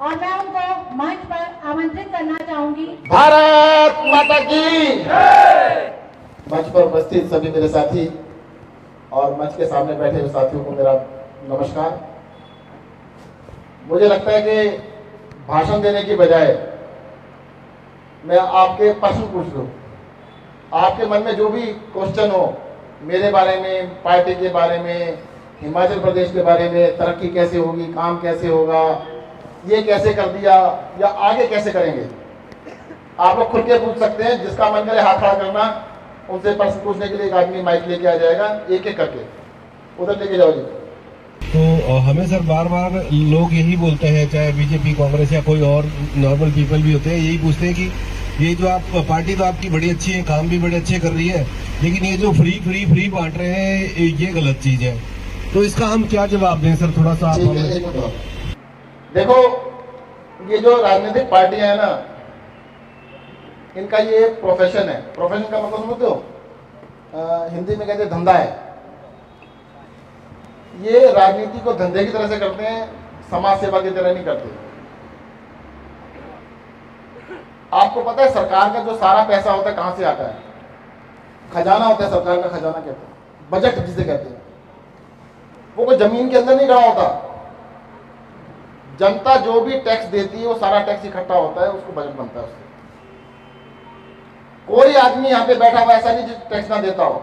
और मैं उनको मंच पर आमंत्रित करना चाहूंगी। भारत माता की मंच पर उपस्थित सभी मेरे साथी और मंच के सामने बैठे हुए साथियों को मेरा नमस्कार। मुझे लगता है कि भाषण देने की बजाय मैं आपके प्रश्न पूछ लूं। आपके मन में जो भी क्वेश्चन हो मेरे बारे में, पार्टी के बारे में, हिमाचल प्रदेश के बारे में, तरक्की कैसे होगी, काम कैसे होगा, ये कैसे कर दिया या आगे कैसे करेंगे, आप लोग खुल के पूछ सकते हैं। जिसका मन करे हाथ खड़ा करना, उनसे प्रश्न पूछने के लिए एक आदमी माइक लेके आ जाएगा, एक एक करके उधर लेके जाओ जी। तो हमें सर बार बार लोग यही बोलते हैं, चाहे बीजेपी, कांग्रेस या कोई और नॉर्मल पीपल भी होते हैं, यही पूछते हैं कि ये जो आप पार्टी तो आपकी बड़ी अच्छी है, काम भी बड़े अच्छे कर रही है, लेकिन ये जो फ्री बांट रहे हैं ये गलत चीज है। तो इसका हम क्या जवाब दें सर, थोड़ा सा आप देखो, ये जो राजनीतिक पार्टियां हैं ना, इनका ये प्रोफेशन है। प्रोफेशन का मतलब समझते हो? हिंदी में कहते हैं धंधा है। ये राजनीति को धंधे की तरह से करते हैं, समाज सेवा की तरह नहीं करते। आपको पता है सरकार का जो सारा पैसा होता है कहां से आता है? खजाना होता है, सरकार का खजाना कहते हैं, बजट जिसे कहते हैं। वो कोई जमीन के अंदर नहीं खड़ा होता। जनता जो भी टैक्स देती है वो सारा टैक्स इकट्ठा होता है, उसको बजट बनता है। उससे कोई आदमी यहाँ पे बैठा हुआ ऐसा नहीं जो टैक्स ना देता हो।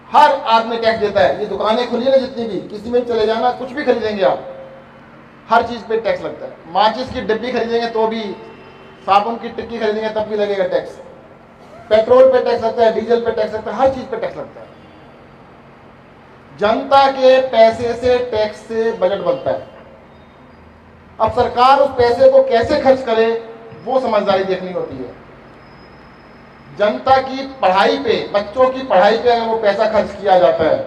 हर आदमी टैक्स देता है। ये दुकानें खुली ना जितनी भी, किसी में चले जाना, कुछ भी खरीदेंगे आप, हर चीज पे टैक्स लगता है। माचिस की डिब्बी खरीदेंगे तो भी, साबुन की टिक्की खरीदेंगे तब भी लगेगा टैक्स। पेट्रोल पे टैक्स लगता है, डीजल पे टैक्स लगता है, हर चीज पे टैक्स लगता है। जनता के पैसे से, टैक्स से बजट बनता है। अब सरकार उस पैसे को कैसे खर्च करे वो समझदारी देखनी होती है। जनता की पढ़ाई पे, बच्चों की पढ़ाई पे अगर वो पैसा खर्च किया जाता है,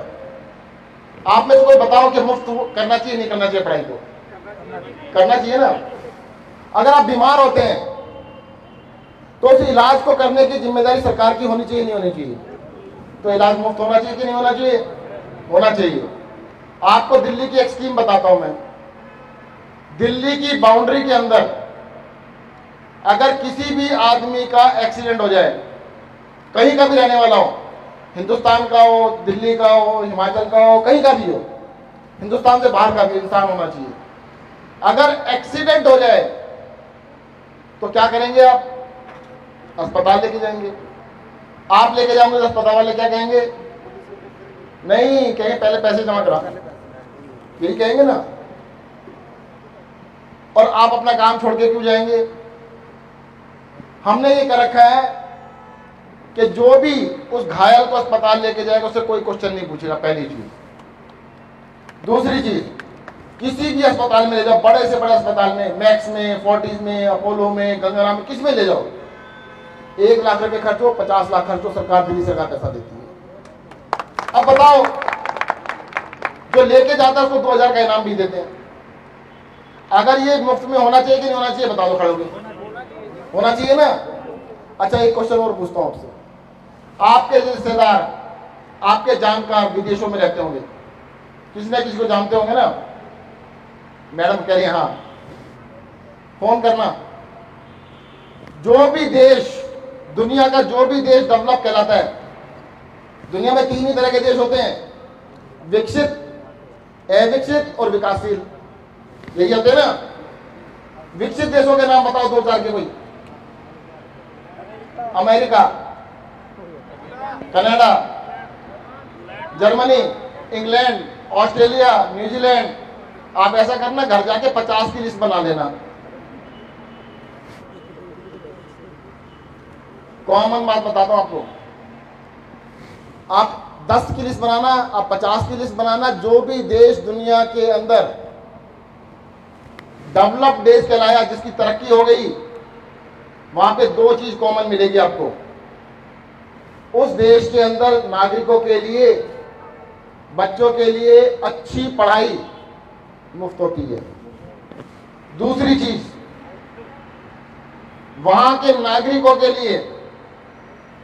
आप में से कोई बताओ कि मुफ्त करना चाहिए नहीं करना चाहिए? पढ़ाई को करना चाहिए ना। अगर आप बीमार होते हैं तो उस इलाज को करने की जिम्मेदारी सरकार की होनी चाहिए नहीं होनी चाहिए? तो इलाज मुफ्त होना चाहिए कि नहीं होना चाहिए? होना चाहिए। आपको दिल्ली की एक स्कीम बताता हूं मैं। दिल्ली की बाउंड्री के अंदर अगर किसी भी आदमी का एक्सीडेंट हो जाए, कहीं का भी रहने वाला हो, हिंदुस्तान का हो, दिल्ली का हो, हिमाचल का हो, कहीं का भी हो, हिंदुस्तान से बाहर का भी इंसान होना चाहिए, अगर एक्सीडेंट हो जाए तो क्या करेंगे आप? अस्पताल लेके जाएंगे। आप लेके जाओगे तो अस्पताल वाले क्या कहेंगे? नहीं कहेंगे पहले पैसे जमा करा, यही कहेंगे ना। और आप अपना काम छोड़ के क्यों जाएंगे? हमने ये कर रखा है कि जो भी उस घायल को अस्पताल लेके जाएगा उससे कोई क्वेश्चन नहीं पूछेगा, पहली चीज। दूसरी चीज, किसी भी अस्पताल में ले जाओ, बड़े से बड़े अस्पताल में, मैक्स में, फोर्टिस में, अपोलो में, गंगाराम में, किस में ले जाओ, 1 लाख रुपए खर्च हो, 50 लाख खर्च हो, सरकार, दिल्ली सरकार पैसा देती है। अब बताओ, जो लेके जाता है उसको 2000 का इनाम भी देते हैं। अगर ये मुफ्त में होना चाहिए कि नहीं होना चाहिए? बता दो खड़े होकर। होना चाहिए ना। अच्छा, एक क्वेश्चन और पूछता हूं आपसे। आपके रिश्तेदार, आपके जानकार विदेशों में रहते होंगे, किसी ना किसी को जानते होंगे ना? मैडम कह रही है हाँ, फोन करना। जो भी देश, दुनिया का जो भी देश डेवलप कहलाता है, दुनिया में 3 ही तरह के देश होते हैं, विकसित, अविकसित और विकासशील, यही होते हैं ना। विकसित देशों के नाम बताओ 2-4 के कोई। America, Canada, Germany, England, Australia, New Zealand. आप ऐसा करना, घर जाके 50 की लिस्ट बना लेना। कॉमन बात बताता हूं आपको, आप 10 की लिस्ट बनाना, आप 50 की लिस्ट बनाना। जो भी देश दुनिया के अंदर डेवलप्ड देश कहलाया, जिसकी तरक्की हो गई, वहां पे 2 चीज कॉमन मिलेगी आपको। उस देश के अंदर नागरिकों के लिए, बच्चों के लिए अच्छी पढ़ाई मुफ्त होती है। दूसरी चीज, वहां के नागरिकों के लिए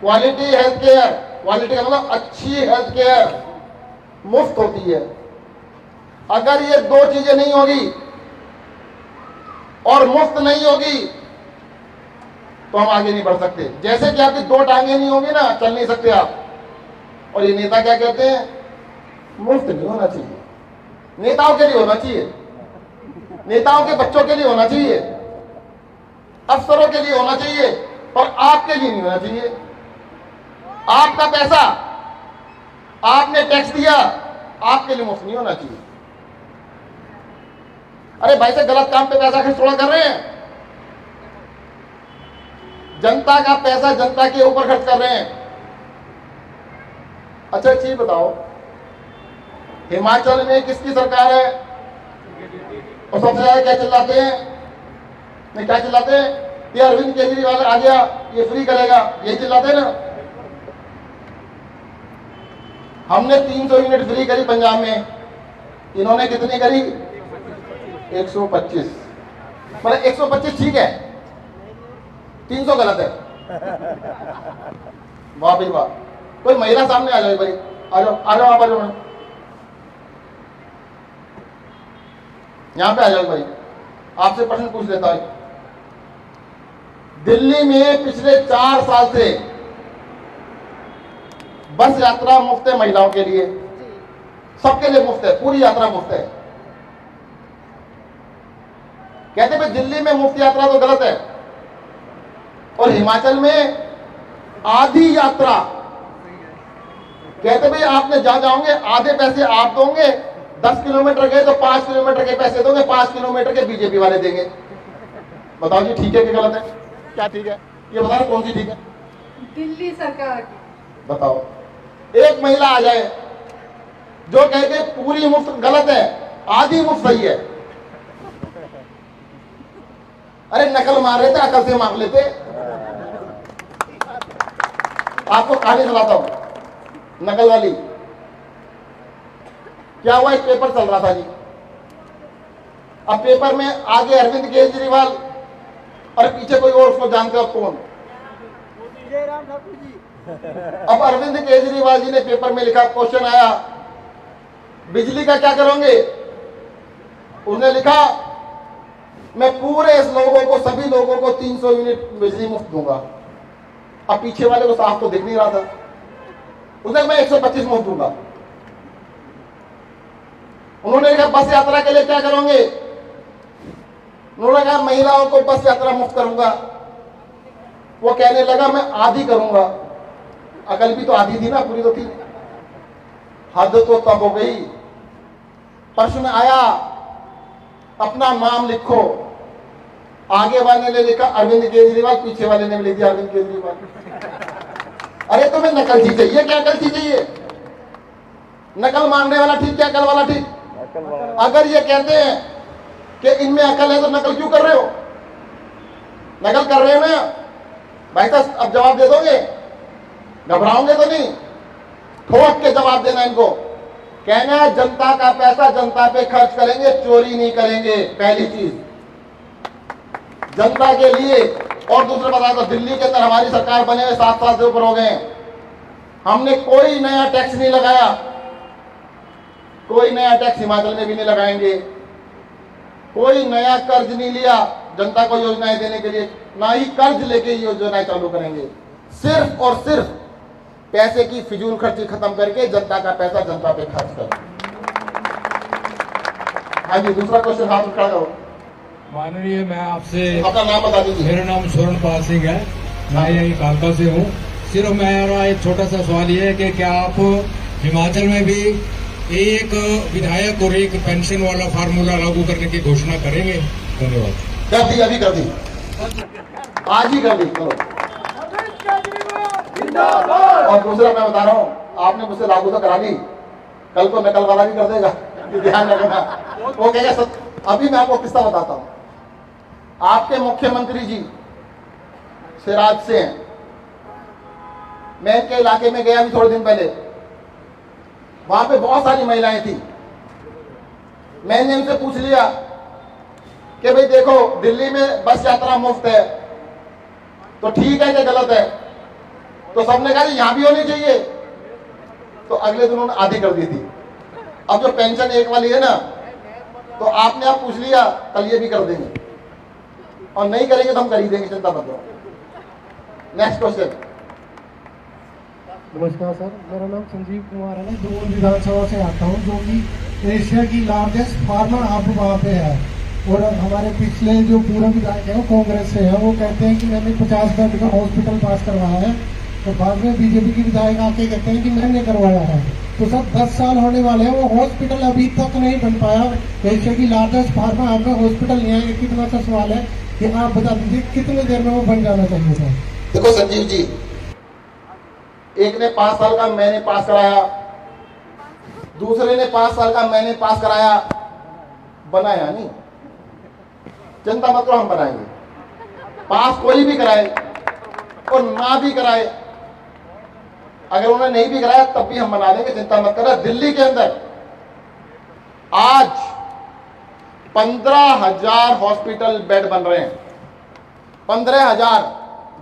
क्वालिटी हेल्थ केयर, क्वालिटी का मतलब अच्छी हेल्थ केयर मुफ्त होती है। अगर ये 2 चीजें नहीं होगी और मुफ्त नहीं होगी तो हम आगे नहीं बढ़ सकते। जैसे कि आपकी दो टांगे नहीं होंगी ना, चल नहीं सकते आप। और ये नेता क्या कहते हैं, मुफ्त नहीं होना चाहिए, नेताओं के लिए होना चाहिए, नेताओं के बच्चों के लिए होना चाहिए, अफसरों के लिए होना चाहिए, पर आपके लिए नहीं होना चाहिए। आपका पैसा आपने टैक्स दिया, आपके लिए मुफ्त नहीं होना चाहिए। अरे भाई से गलत काम पे पैसा खर्च थोड़ा कर रहे हैं, जनता का पैसा जनता के ऊपर खर्च कर रहे हैं। अच्छा एक चीज बताओ, हिमाचल में किसकी सरकार है और सबसे ज्यादा क्या चिल्लाते हैं, नहीं क्या चिल्लाते हैं, ये अरविंद केजरीवाल आ गया, ये फ्री करेगा, ये चिल्लाते हैं ना। हमने 300 यूनिट फ्री करी पंजाब में, इन्होंने कितनी करी, 125। मतलब 125 ठीक है, 300 गलत है। वाह भाई वाह। कोई महिला सामने आ जाए भाई, आ जाओ आ जाओ, आप आ जाओ, यहां पे आ जाओ भाई, आपसे प्रश्न पूछ लेता हूं। दिल्ली में पिछले 4 साल से बस यात्रा मुफ्त है महिलाओं के लिए, सबके लिए मुफ्त है, पूरी यात्रा मुफ्त है। कहते भाई दिल्ली में मुफ्त यात्रा तो गलत है, और हिमाचल में आधी यात्रा, कहते भाई आपने जहां जाओगे आधे पैसे आप दोगे, 10 किलोमीटर गए तो 5 किलोमीटर के पैसे दोगे, 5 किलोमीटर के बीजेपी वाले देंगे। बताओ जी ठीक है कि गलत है, क्या ठीक है, ये बताओ कौन सी ठीक है। दिल्ली सरकार की। बताओ, एक महिला आ जाए जो कहे कि पूरी मुफ्त गलत है, आधी मुफ्त सही है। अरे नकल मार रहे थे, अकल से मार लेते। आपको कहानी सुनाता हूं नकल वाली। क्या हुआ, एक पेपर चल रहा था जी, अब पेपर में आगे अरविंद केजरीवाल और पीछे कोई और, उसको जानते हो कौन, जयराम ठाकुर जी। अब अरविंद केजरीवाल जी ने पेपर में लिखा, क्वेश्चन आया बिजली का क्या करोगे, उसने लिखा मैं पूरे इस लोगों को, सभी लोगों को 300 यूनिट बिजली मुफ्त दूंगा। अब पीछे वाले को साफ तो दिख नहीं रहा था, उसने मैं 125 मुफ्त दूंगा। उन्होंने कहा बस यात्रा के लिए क्या करोगे, उन्होंने कहा महिलाओं को बस यात्रा मुफ्त करूंगा। वो कहने लगा मैं आधी करूंगा। अकल भी तो आधी थी ना, पूरी तो थी। हद तो तब हो गई, प्रश्न आया अपना नाम लिखो, आगे वाले ने लिखा अरविंद केजरीवाल, पीछे वाले ने लिख दिया अरविंद केजरीवाल। अरे तुम्हें नकल चीज चाहिए, क्या नकल चीज चाहिए, नकल मांगने वाला ठीक क्या अकल वाला ठीक। अगर ये कहते हैं कि इनमें अकल है तो नकल क्यों कर रहे हो, नकल कर रहे हो ना भाई साहब। अब जवाब दे दोगे, घबराओगे तो नहीं, ठोक के जवाब देना इनको। कहना है जनता का पैसा जनता पे खर्च करेंगे, चोरी नहीं करेंगे, पहली चीज जनता के लिए। और दूसरा बता दो, दिल्ली के अंदर हमारी सरकार बने हुए 7 साल से ऊपर हो गए हैं, हमने कोई नया टैक्स नहीं लगाया, कोई नया टैक्स हिमाचल में भी नहीं लगाएंगे, कोई नया कर्ज नहीं लिया जनता को योजनाएं देने के लिए, ना ही कर्ज लेके योजनाएं चालू करेंगे। सिर्फ और सिर्फ पैसे की फिजूल खर्ची खत्म करके जनता का पैसा जनता पे खर्च करो। हाँ जी, दूसरा क्वेश्चन हाथ उठा करो। माननीय, मैं आपसे, अपना नाम बता दीजिए। मेरा नाम स्वर्णपाल सिंह है, मैं यही कालका से हूँ। सिर्फ मेरा एक छोटा सा सवाल ये है कि क्या आप हिमाचल में भी एक विधायक और एक पेंशन वाला फार्मूला लागू करने की घोषणा करेंगे? धन्यवाद। कर दी, अभी कर दी, आज ही कर दी। चलो। और दूसरा मैं बता रहा हूँ, आपने मुझसे लागू तो करा ली, कल को नकल वाला भी कर देगा, ध्यान रखना। वो कहेगा अभी मैं आपको किस्सा बताता हूँ। आपके मुख्यमंत्री जी सिराज से हैं, मैं इनके इलाके में गया अभी थोड़े दिन पहले, वहां पे बहुत सारी महिलाएं थी। मैंने उनसे पूछ लिया कि भाई देखो दिल्ली में बस यात्रा मुफ्त है, तो ठीक है कि गलत है, तो सबने कहा यहां भी होनी चाहिए। तो अगले दिन उन्होंने आधी कर दी थी। अब जो पेंशन एक वाली है ना, तो आपने आप पूछ लिया कल ये भी कर देंगे। और नहीं करेंगे तो हम कर ही देंगे, चिंता मत करो। Next question. नमस्कार सर, मेरा नाम संजीव कुमार है। मैं दून विधानसभा से आता हूँ, जो कि एशिया की लार्जेस्ट फार्मा हब वहाँ पे है। और हमारे पिछले जो पूर्व विधायक है वो कांग्रेस से है, वो कहते हैं कि मैंने 50 बेड का हॉस्पिटल पास करवाया है, तो बाद में बीजेपी के विधायक आके कहते हैं कि मैंने करवाया है। तो सर 10 साल होने वाले हैं, वो हॉस्पिटल अभी तक नहीं बन पाया। एशिया की लार्जेस्ट फार्मा हब में हॉस्पिटल नहीं है। कितना सा सवाल है कि आप बता दीजिए कितनी देर में वो बन जाना चाहिए था। देखो संजीव जी, एक ने 5 साल का मैंने पास कराया, दूसरे ने 5 साल का मैंने पास कराया, बनाया नहीं। चिंता मत करो, हम बनाएंगे। पास कोई भी कराए और ना भी कराए, अगर उन्होंने नहीं भी कराया तब भी हम बना देंगे, चिंता मत करो। दिल्ली के अंदर आज 15,000 हॉस्पिटल बेड बन रहे हैं, 15,000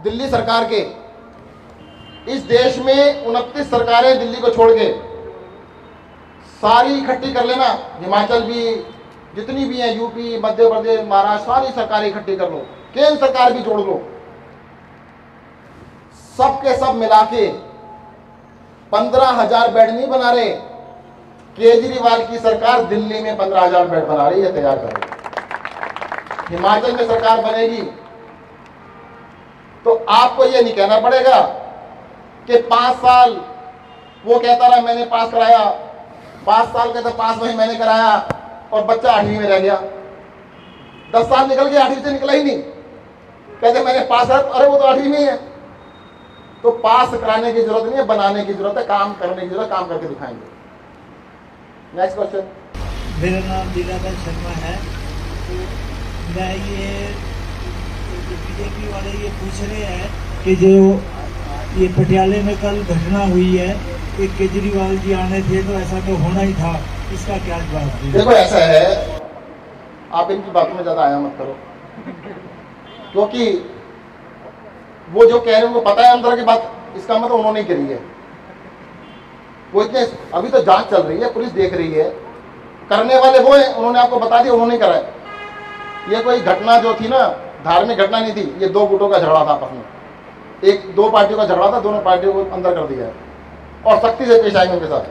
दिल्ली सरकार के। इस देश में 29 सरकारें दिल्ली को छोड़ के सारी इकट्ठी कर लेना, हिमाचल भी, जितनी भी हैं, यूपी, मध्य प्रदेश, महाराष्ट्र, सारी सरकारें इकट्ठी कर लो, केंद्र सरकार भी जोड़ लो, सब के सब मिला के 15,000 बेड नहीं बना रहे। केजरीवाल की सरकार दिल्ली में 15,000 बेड बना रही है, तैयार कर रही है। हिमाचल में सरकार बनेगी तो आपको ये नहीं कहना पड़ेगा कि 5 साल वो कहता रहा मैंने पास कराया, 5 साल कहता पास वही मैंने कराया और बच्चा 8वीं में रह गया। 10 साल निकल गया, 8वीं से निकला ही नहीं, कहते मैंने पास करा, अरे वो तो 8वीं में ही है। तो पास कराने की जरूरत नहीं है, बनाने की जरूरत है, काम करने की जरूरत, काम करके दिखाएंगे। Next question. मेरा नाम लीलाधर शर्मा है। तो मैं ये बीजेपी वाले ये पूछ रहे हैं कि जो ये पटियाले में कल घटना हुई है कि केजरीवाल जी आने थे तो ऐसा तो होना ही था, इसका क्या जवाब है? देखो ऐसा है, आप इनकी बातों में ज्यादा आया मत करो, क्योंकि वो जो कह रहे हैं उनको पता है अंदर की बात, इसका मतलब उन्होंने ही करी है। वो इतने, अभी तो जांच चल रही है, पुलिस देख रही है, करने वाले वो हैं, उन्होंने आपको बता दिया, उन्होंने करा है। ये कोई घटना जो थी ना, धार्मिक घटना नहीं थी, ये 2 गुटों का झगड़ा था आपस में, 2 पार्टियों का झगड़ा था, दोनों पार्टियों को अंदर कर दिया है और सख्ती से पेश आएंगे उनके साथ।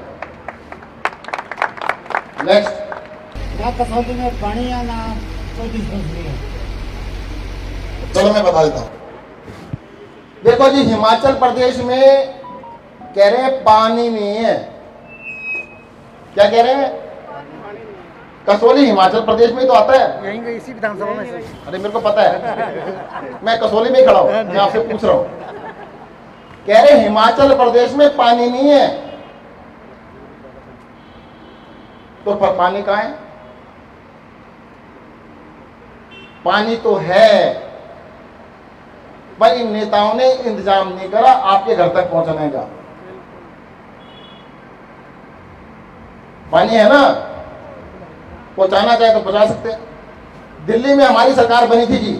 नेक्स्ट। ना कसौटी में पानी या ना कोई है। चलो मैं बता देता हूं। देखो जी, हिमाचल प्रदेश में कह रहे हैं पानी नहीं है। क्या कह रहे हैं? कसौली हिमाचल प्रदेश में ही तो आता है, यहीं इसी विधानसभा में। अरे मेरे को पता है, मैं कसौली में ही खड़ा हूं, मैं आपसे पूछ रहा हूं। कह रहे हिमाचल प्रदेश में पानी नहीं है, तो पानी कहां है? पानी तो है, पर इन नेताओं ने इंतजाम नहीं करा आपके घर तक पहुंचने का। पानी है ना, पहुंचाना चाहे तो पहुंचा सकते हैं। दिल्ली में हमारी सरकार बनी थी जी,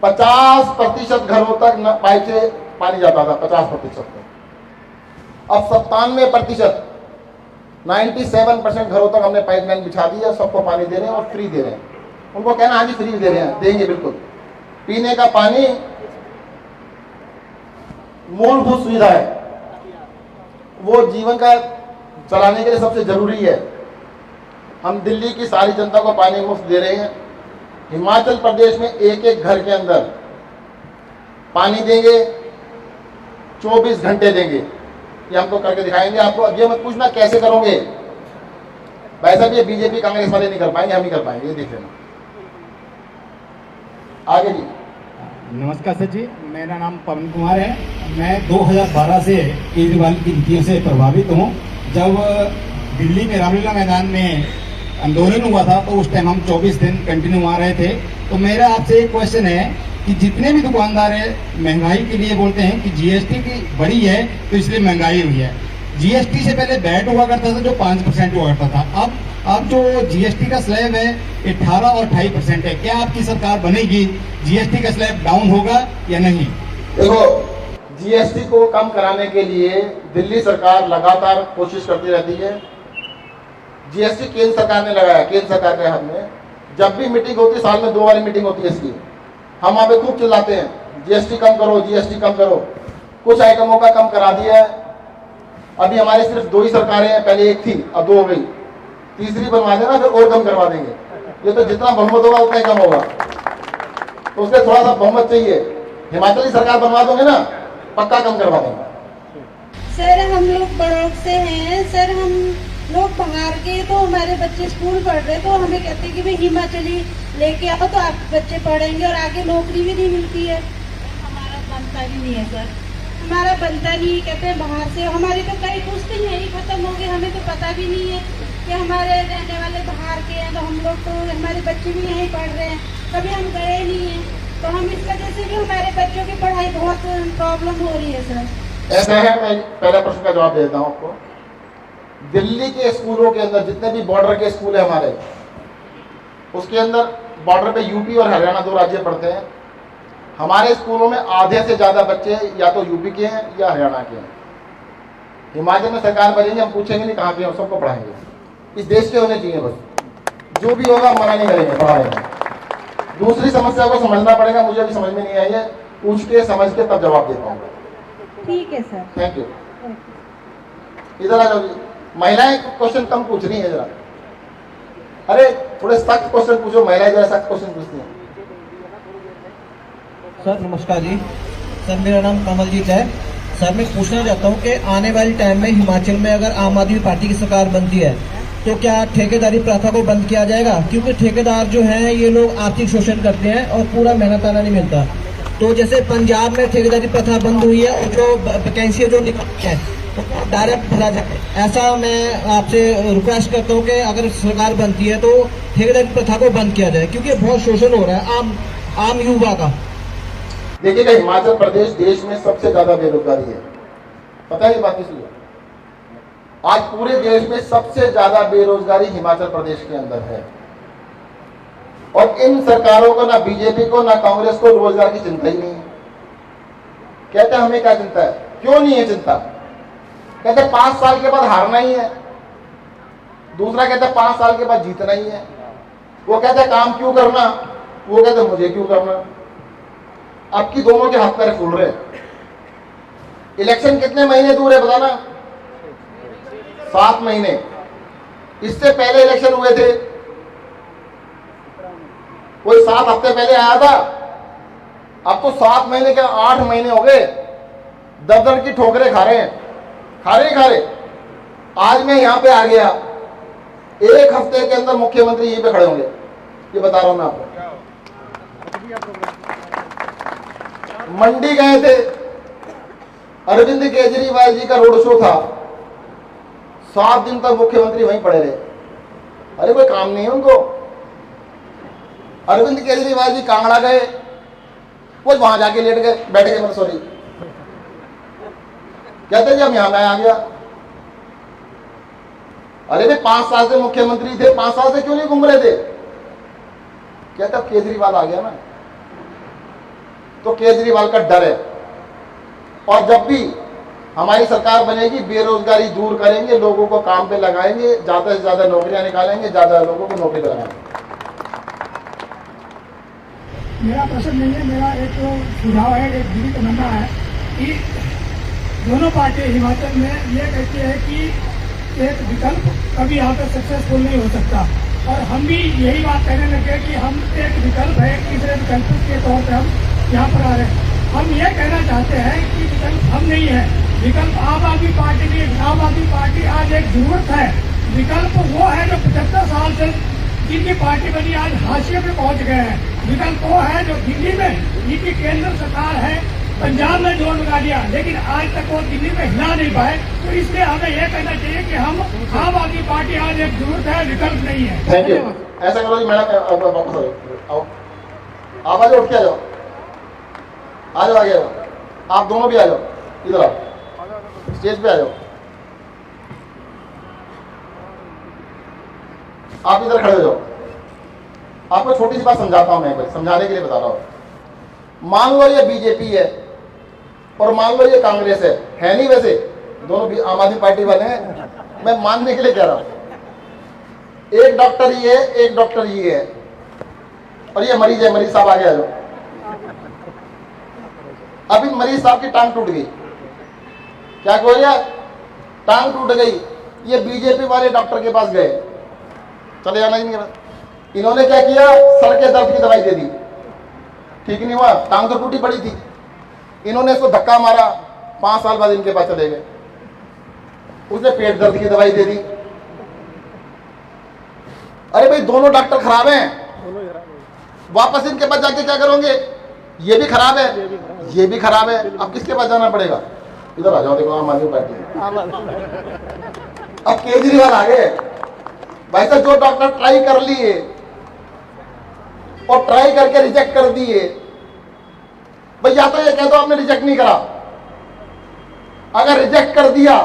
50% घरों तक पाइप से पानी जाता था, 50% तक। अब 97%, 97% घरों तक हमने पाइपलाइन बिछा दी है, सबको पानी दे रहे हैं और फ्री दे रहे हैं। उनको कहना हाँ जी फ्री दे रहे हैं, देंगे बिल्कुल। पीने का पानी मूलभूत सुविधा है, वो जीवन का चलाने के लिए सबसे जरूरी है। हम दिल्ली की सारी जनता को पानी मुफ्त दे रहे हैं। हिमाचल प्रदेश में एक घर के अंदर पानी देंगे, 24 घंटे देंगे, ये हमको करके दिखाएंगे आपको। अब ये मत पूछना कैसे करोगे, वैसा भी बीजेपी कांग्रेस वाले नहीं कर पाएंगे, हम ही कर पाएंगे, ये देख लेना। आगे जी। नमस्कार सर जी, मेरा नाम पवन कुमार है। मैं 2012 से केजरीवाल की नीतियों से प्रभावित हूँ। जब दिल्ली में रामलीला मैदान में आंदोलन हुआ था तो उस टाइम हम 24 दिन कंटिन्यू वहाँ रहे थे। तो मेरा आपसे एक क्वेश्चन है कि जितने भी दुकानदार है महंगाई के लिए बोलते हैं कि जीएसटी की बढ़ी है तो इसलिए महंगाई हुई है। जीएसटी से पहले वैट हुआ करता था जो 5% हुआ करता था, अब जो जीएसटी का स्लैब है 18 और 28% है। क्या आपकी सरकार बनेगी, जीएसटी का स्लैब डाउन होगा या नहीं? देखो, जीएसटी को कम कराने के लिए दिल्ली सरकार लगातार कोशिश करती रहती है। जीएसटी केंद्र सरकार ने लगाया, केंद्र सरकार के हाथ में जब भी मीटिंग होती है, साल में 2 बार मीटिंग होती है इसकी, हम वहाँ पे खूब चिल्लाते हैं जीएसटी कम करो, जीएसटी कम करो। कुछ आइटमों का कम करा दिया है। अभी हमारी सिर्फ 2 ही सरकारें हैं, पहले 1 थी, अब 2 हो गई, तीसरी बनवा देना, फिर और कम करवा देंगे। ये तो जितना बहुमत होगा उतना ही कम होगा, तो उसके थोड़ा सा बहुमत चाहिए। हिमाचली सरकार बनवा दोगे ना, पक्का कम करवा देंगे। सर हम लोग बड़ौद से हैं सर, हम लोग बाहर के, तो हमारे बच्चे स्कूल पढ़ रहे, तो हमें कहते हैं कि भाई हिमाचली लेके आओ तो आपके बच्चे पढ़ेंगे और आगे नौकरी भी नहीं मिलती है। हमारा बनता भी नहीं है सर, हमारा बनता नहीं, कहते हैं बाहर से। हमारे तो कई पुश्ते यही खत्म हो गए, हमें तो पता भी नहीं है कि हमारे रहने वाले बाहर के हैं, तो हम लोग तो हमारे बच्चे भी यहीं पढ़ रहे हैं, कभी हम गए नहीं हैं, तो हम इस वजह से भी हमारे बच्चों की पढ़ाई बहुत प्रॉब्लम हो रही है सर। ऐसा है, मैं पहला प्रश्न का जवाब देता हूँ आपको। दिल्ली के स्कूलों के अंदर जितने भी बॉर्डर के स्कूल है हमारे, उसके अंदर बॉर्डर पे यूपी और हरियाणा 2 राज्य पढ़ते हैं। हमारे स्कूलों में आधे से ज़्यादा बच्चे या तो यूपी के हैं या हरियाणा के हैं। हिमाचल में सरकार बनेगी, हम पूछेंगे नहीं कहाँ के हैं, सबको पढ़ाएंगे। इस देश के होने चाहिए, बस जो भी होगा मना नहीं करेंगे, पढ़ाएंगे। दूसरी समस्या को समझना पड़ेगा, मुझे अभी समझ में नहीं आई है, पूछ के समझ के तब जवाब दे पाऊंगा। ठीक है सर, थैंक यू। इधर आ जाओ जी। महिलाएं क्वेश्चन कम पूछ रही है जरा, अरे थोड़े सख्त क्वेश्चन पूछो, महिलाएं जरा सख्त क्वेश्चन पूछती हैं। सर नमस्कार जी, सर मेरा नाम कमलजीत है। सर मैं पूछना चाहता हूँ कि आने वाले टाइम में हिमाचल में अगर आम आदमी पार्टी की सरकार बनती है तो क्या ठेकेदारी प्रथा को बंद किया जाएगा? क्योंकि ठेकेदार जो हैं ये लोग आर्थिक शोषण करते हैं और पूरा मेहनताना नहीं मिलता। तो जैसे पंजाब में ठेकेदारी प्रथा बंद हुई है और जो वैकेंसी जो निकलती है डायरेक्ट भरा जाए, ऐसा मैं आपसे रिक्वेस्ट करता हूँ कि अगर सरकार बनती है तो ठेकेदारी प्रथा को बंद किया जाए, क्योंकि बहुत शोषण हो रहा है आम युवा का। देखिएगा, हिमाचल प्रदेश देश में सबसे ज्यादा बेरोजगारी है, पता है ये बात इसलिए? आज पूरे देश में सबसे ज्यादा बेरोजगारी हिमाचल प्रदेश के अंदर है। और इन सरकारों को, ना बीजेपी को ना कांग्रेस को रोजगार की चिंता ही नहीं है। कहते हैं हमें क्या चिंता है, क्यों नहीं है चिंता? कहते 5 साल के बाद हारना ही है, दूसरा कहता है 5 साल के बाद जीतना ही है। वो कहता है काम क्यों करना, वो कहता है मुझे क्यों करना। अब की दोनों के हाथ पैर फूल रहे। इलेक्शन कितने महीने दूर है बताना? 7 महीने। इससे पहले इलेक्शन हुए थे, कोई 7 हफ्ते पहले आया था। अब तो 7 महीने के 8 महीने हो गए, दर की ठोकरें खा रहे हैं, खा रहे। आज मैं यहां पे आ गया, 1 हफ्ते के अंदर मुख्यमंत्री यहीं पे खड़े होंगे, ये बता रहा हूं मैं आपको। मंडी गए थे, अरविंद केजरीवाल जी का रोड शो था, 7 दिन तक मुख्यमंत्री वहीं पड़े रहे। अरे कोई काम नहीं है उनको। अरविंद केजरीवाल जी कांगड़ा गए, वो वहां जाके लेट गए, बैठ गए, मतलब सॉरी, कहते जब यहां मैं आ गया। अरे भाई 5 साल से मुख्यमंत्री थे, 5 साल से क्यों नहीं घूम रहे थे? कहता केजरीवाल आ गया ना, तो केजरीवाल का डर है। और जब भी हमारी सरकार बनेगी, बेरोजगारी दूर करेंगे, लोगों को काम पे लगाएंगे, ज्यादा से ज्यादा नौकरियां निकालेंगे, ज्यादा लोगों को नौकरी पे लगाएंगे। मेरा प्रश्न नहीं है, मेरा एक सुझाव है, एक दिली तमन्ना है कि दोनों पार्टी हिमाचल में ये कहती है कि एक विकल्प कभी यहाँ पे सक्सेसफुल नहीं हो सकता, और हम भी यही बात कहने लगे कि हम एक विकल्प है, तीसरे विकल्प के तौर पर हम यहाँ पर आ रहे हैं। हम ये कहना चाहते हैं कि विकल्प हम नहीं है, विकल्प आम आदमी पार्टी की। आम आदमी पार्टी आज एक जरूरत है, विकल्प वो है जो 75 साल से जिनकी पार्टी बनी आज हाशिए पे पहुंच गए हैं। विकल्प वो है जो दिल्ली में इनकी केंद्र सरकार है, पंजाब में जोर लगा दिया, लेकिन आज तक वो दिल्ली में हिला नहीं पाए। तो इसलिए हमें यह कहना चाहिए कि हम आम आदमी पार्टी आज एक जरूरत है, विकल्प नहीं है। Thank you. ऐसा करो जी मैडम, वापस आओ, आप आ जाओ, उठ के आ जाओ, आ जाओ, आगे आ जाओ, आप दोनों भी आ जाओ, इधर आओ, स्टेज पे आ जाओ। आप इधर खड़े हो जाओ। आपको छोटी सी बात समझाता हूं, मैं समझाने के लिए बता रहा हूं। मान लो ये बीजेपी है और मान लो ये कांग्रेस है नहीं, वैसे दोनों भी आम आदमी पार्टी वाले हैं, मैं मानने के लिए कह रहा हूं। एक डॉक्टर ये है, एक डॉक्टर ये है, और ये मरीज है, मरीज साहब आगे आ जाओ। अभी मरीज साहब की टांग टूट गई। क्या हो गया? टांग टूट गई। ये बीजेपी वाले डॉक्टर के पास गए, चले जाना इनके पास। इन्होंने क्या किया? सर के दर्द की दवाई दे दी, ठीक नहीं हुआ, टांग तो टूटी पड़ी थी। इन्होंने इसको धक्का मारा, 5 साल बाद इनके पास चले गए, उसने पेट दर्द की दवाई दे दी। अरे भाई दोनों डॉक्टर खराब हैं, वापस इनके पास जाके क्या करोगे? ये भी खराब है, ये भी खराब है, अब किसके पास जाना पड़ेगा? इधर आ जाओ, देखो आम आदमी पार्टी। अब केजरीवाल आ गए। भाई साहब जो डॉक्टर ट्राई कर लिए और ट्राई करके रिजेक्ट कर दिए, भाई या तो ये कह दो आपने रिजेक्ट नहीं करा, अगर रिजेक्ट कर दिया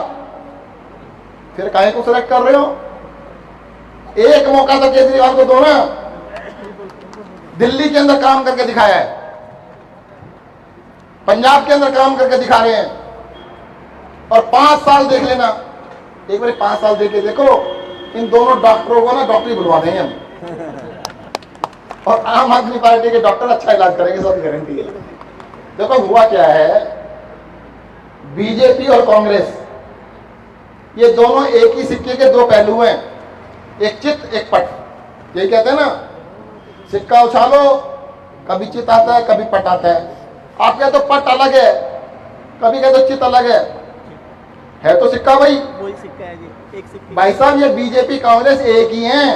फिर काहे को सिलेक्ट कर रहे हो? एक मौका तो केजरीवाल को दो ना। दिल्ली के अंदर काम करके दिखाया है, पंजाब के अंदर काम करके दिखा रहे हैं, और 5 साल देख लेना। एक बार 5 साल देख के देखो, इन दोनों डॉक्टरों को ना डॉक्टरी बुलवा देंगे हम, और आम आदमी पार्टी के डॉक्टर अच्छा इलाज करेंगे, सब गारंटी है। देखो हुआ क्या है, बीजेपी और कांग्रेस ये दोनों एक ही सिक्के के दो पहलू हैं, एक चित एक पट। ये कहते हैं ना, सिक्का उछालो, कभी चित आता है कभी पट आता है। आप कहते तो पट अलग है, कभी कहते तो चित अलग है तो सिक्का वही सिक्का है जी, एक सिक्का। भाई साहब ये बीजेपी कांग्रेस एक ही हैं।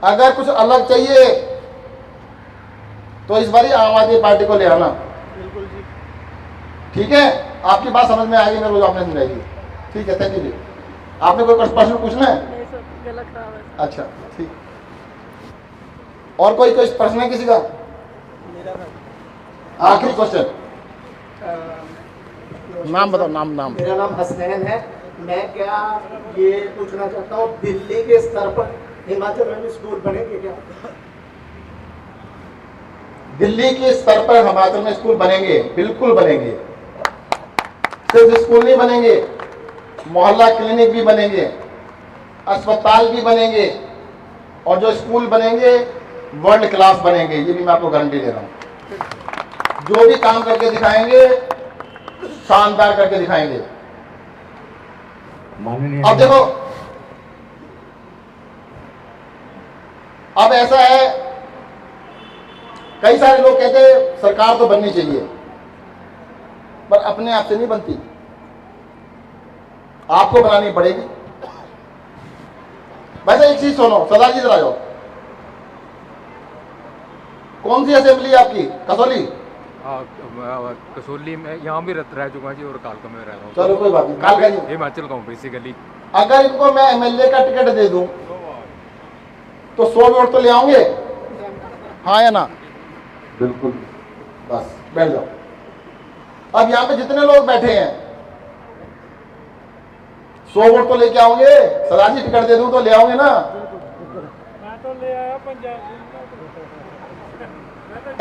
अगर कुछ अलग चाहिए तो इस बारी आम आदमी पार्टी को ले आना। बिल्कुल जी, ठीक है, आपकी बात समझ में आएगी, मेरे को आपने समझाएगी। ठीक है, थैंक यू जी। आपने कोई प्रश्न पूछना है? अच्छा ठीक, और कोई प्रश्न है किसी का? आखिरी क्वेश्चन, नाम बताओ। नाम मेरा नाम हसनैन है। मैं क्या ये पूछना चाहता हूँ, दिल्ली के स्तर पर हिमाचल में भी स्कूल बनेंगे क्या? दिल्ली के स्तर पर हिमाचल में स्कूल बनेंगे, बिल्कुल बनेंगे। सिर्फ स्कूल नहीं बनेंगे, मोहल्ला क्लिनिक भी बनेंगे, अस्पताल भी बनेंगे, और जो स्कूल बनेंगे वर्ल्ड क्लास बनेंगे, ये भी मैं आपको गारंटी दे रहा हूं। जो भी काम करके दिखाएंगे शानदार करके दिखाएंगे। अब देखो, अब ऐसा है, कई सारे लोग कहते हैं सरकार तो बननी चाहिए, पर अपने आप से नहीं बनती, आपको बनानी पड़ेगी। वैसे एक चीज सुनो, सरदार जी इधर आ जाओ। कौन सी असेंबली है आपकी? कसौली? कसौली में यहाँ भी रह चुका जी, और कालका में रह रहा हूँ। चलो कोई बात नहीं, कालका जी हिमाचल का हूँ बेसिकली। अगर इनको मैं एमएलए का टिकट दे दूं तो 100 वोट तो ले आओगे, हाँ या ना? बिल्कुल, बस बैठ जाओ। अब यहाँ पे जितने लोग बैठे हैं 100 वोट तो लेके आओगे। सरदार जी टिकट दे दूं तो ले आओगे ना? मैं तो ले आया पंजाब।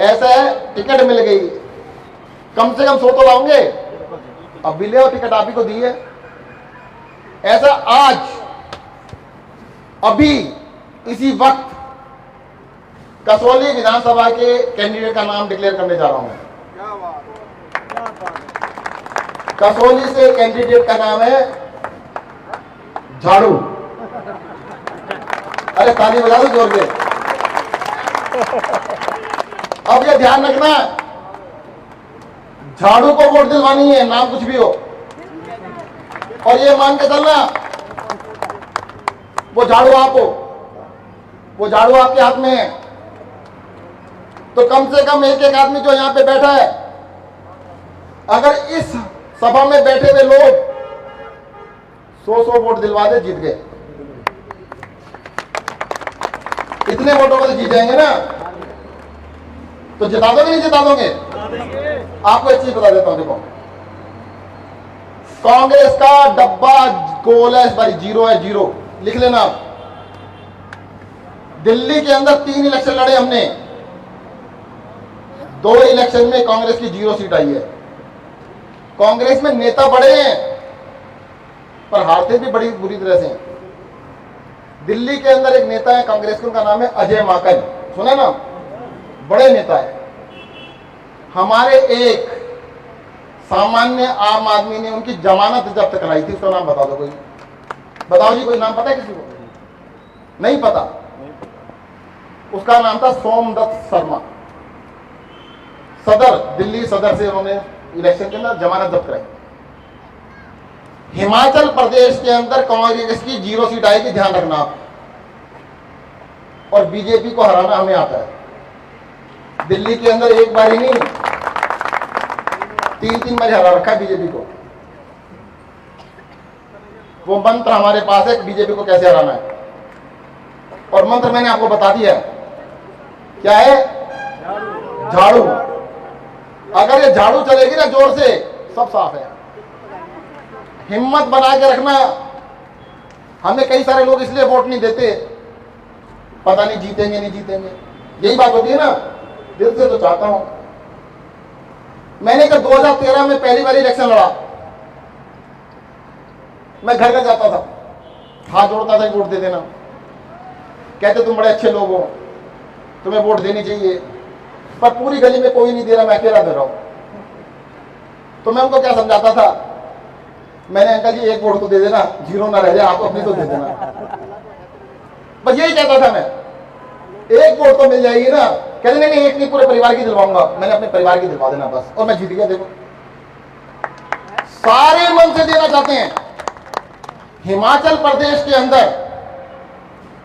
ऐसा है, टिकट मिल गई, कम से कम 100 तो लाओगे। अब भी ले आओ, टिकट आप ही को दी है। ऐसा आज अभी इसी वक्त कसौली विधानसभा के कैंडिडेट का नाम डिक्लेयर करने जा रहा हूं। कसौली से कैंडिडेट का नाम है झाड़ू। अरे ताली बजा दो जोर से। अब ये ध्यान रखना, झाड़ू को वोट दिलवानी है, नाम कुछ भी हो, और ये मान के चलना वो झाड़ू आप हो, वो झाड़ू आपके हाथ में है। तो कम से कम एक आदमी जो यहां पे बैठा है, अगर इस सभा में बैठे हुए लोग 100 वोट दिलवा दे, जीत गए। इतने वोटों को तो जीत जाएंगे ना। तो जिता दोगे नहीं जिता दोगे? आपको एक चीज बता देता हूं, देखो कांग्रेस का डब्बा गोल है, इस बार 0 है, 0 लिख लेना आप। दिल्ली के अंदर 3 इलेक्शन लड़े हमने, 2 इलेक्शन में कांग्रेस की 0 सीट आई है। कांग्रेस में नेता बड़े हैं पर हारते भी बड़ी बुरी तरह से। दिल्ली के अंदर एक नेता है कांग्रेस के, उनका नाम है अजय माकन, सुना ना, बड़े नेता है। हमारे एक सामान्य आम आदमी ने उनकी जमानत जब्त कराई थी, उसका नाम बता दो कोई, बताओ जी, कोई नाम पता है किसी को? नहीं पता। उसका नाम था सोमदत्त शर्मा। सदर, दिल्ली सदर से उन्होंने इलेक्शन के अंदर जमानत जब्त कराई। हिमाचल प्रदेश के अंदर कांग्रेस की 0 सीट आएगी, ध्यान रखना आप, और बीजेपी को हराना हमें आता है। दिल्ली के अंदर एक बार ही नहीं, 3-3 बार हरा रखा है बीजेपी को। वो मंत्र हमारे पास है, बीजेपी को कैसे हराना है, और मंत्र मैंने आपको बता दिया है। क्या है? झाड़ू। अगर ये झाड़ू चलेगी ना जोर से, सब साफ है। हिम्मत बना के रखना। हमें कई सारे लोग इसलिए वोट नहीं देते, पता नहीं जीतेंगे नहीं जीतेंगे, यही बात होती है ना। दिल से तो चाहता हूं। मैंने जब 2013 में पहली बार इलेक्शन लड़ा, मैं घर घर जाता था, हाथ जोड़ता था, वोट दे देना। कहते तुम बड़े अच्छे लोग हो, तुम्हें वोट देनी चाहिए, पर पूरी गली में कोई नहीं दे रहा, मैं अकेला दे रहा हूं। तो मैं उनको क्या समझाता था, मैंने अंकल जी एक वोट तो दे देना, 0 ना रह जाए, आप अपनी तो दे देना। बस यही कहता था मैं, एक वोट तो मिल जाएगी ना। कहते नहीं एक नहीं, पूरे परिवार की दिलवाऊंगा। मैंने अपने परिवार की दिलवा देना बस, और मैं जीत गया। देखो, सारे मन से देना चाहते हैं। हिमाचल प्रदेश के अंदर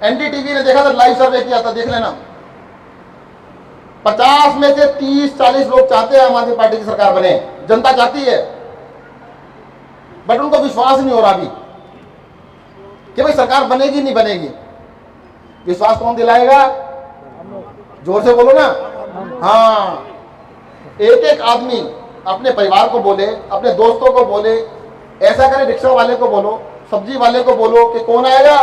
एनडीटीवी ने देखा था, लाइव सर्वे किया था, देख लेना। 50 में से 30-40 लोग चाहते हैं आम आदमी पार्टी की सरकार बने, जनता चाहती है, बट उनको विश्वास नहीं हो रहा अभी कि भाई सरकार बनेगी नहीं बनेगी। विश्वास कौन दिलाएगा? जोर से बोलो ना। हाँ, एक एक आदमी अपने परिवार को बोले, अपने दोस्तों को बोले, ऐसा करे, रिक्शा वाले को बोलो, सब्जी वाले को बोलो कि कौन आएगा?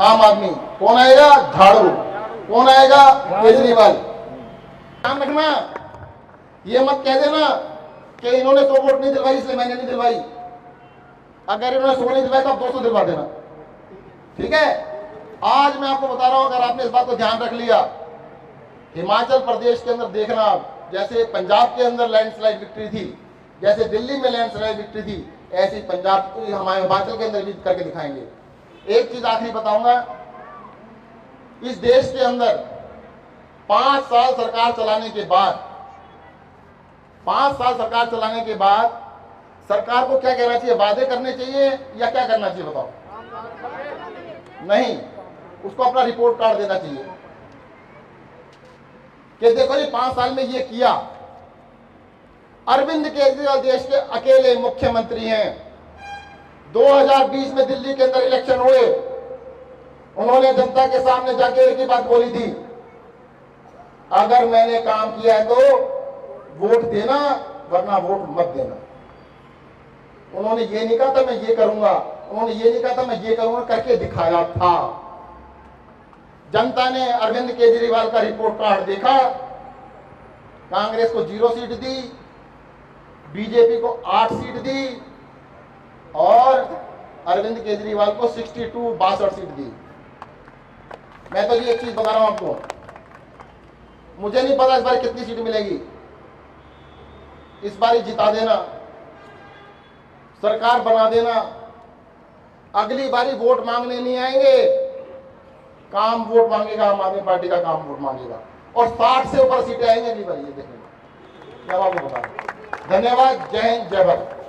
आम आदमी। कौन आएगा? झाड़ू। कौन आएगा? केजरीवाल। ध्यान रखना, ये मत कह देना कि इन्होंने 100 वोट नहीं दिलवाई इसलिए मैंने नहीं दिलवाई। अगर इन्होंने 100 नहीं दिलवाई तो आप 200 दिलवा देना, ठीक है? आज मैं आपको बता रहा हूं, अगर आपने इस बात को ध्यान रख लिया, हिमाचल प्रदेश के अंदर देखना आप, जैसे पंजाब के अंदर लैंडस्लाइड विक्ट्री थी, जैसे दिल्ली में लैंडस्लाइड विक्ट्री थी, ऐसी पंजाब हमारे हिमाचल के अंदर भी करके दिखाएंगे। एक चीज आखिरी बताऊंगा, इस देश के अंदर 5 साल सरकार चलाने के बाद, 5 साल सरकार चलाने के बाद सरकार को क्या कहना चाहिए? वादे करने चाहिए या क्या करना चाहिए बताओ? नहीं, उसको अपना रिपोर्ट कार्ड देना चाहिए कि देखो जी 5 साल में ये किया। अरविंद केजरीवाल देश के अकेले मुख्यमंत्री हैं। 2020 में दिल्ली के अंदर इलेक्शन हुए, उन्होंने जनता के सामने जाके एक ही बात बोली थी, अगर मैंने काम किया है तो वोट देना, वरना वोट मत देना। उन्होंने ये नहीं कहा था मैं ये करूंगा, उन्होंने ये नहीं कहा था मैं ये करूंगा, करके दिखाया था। जनता ने अरविंद केजरीवाल का रिपोर्ट कार्ड देखा, कांग्रेस को 0 सीट दी, बीजेपी को 8 सीट दी, और अरविंद केजरीवाल को 62 सीट दी। मैं तो ये एक चीज बता रहा हूं आपको, मुझे नहीं पता इस बार कितनी सीट मिलेगी, इस बार ही जिता देना, सरकार बना देना। अगली बारी वोट मांगने नहीं आएंगे, काम वोट मांगेगा, आम आदमी पार्टी का काम वोट मांगेगा, और 60 से ऊपर सीटें आएंगी अगली बारी, ये देखने। मैं आपको बता रहा हूं। धन्यवाद। जय हिंद, जय भारत।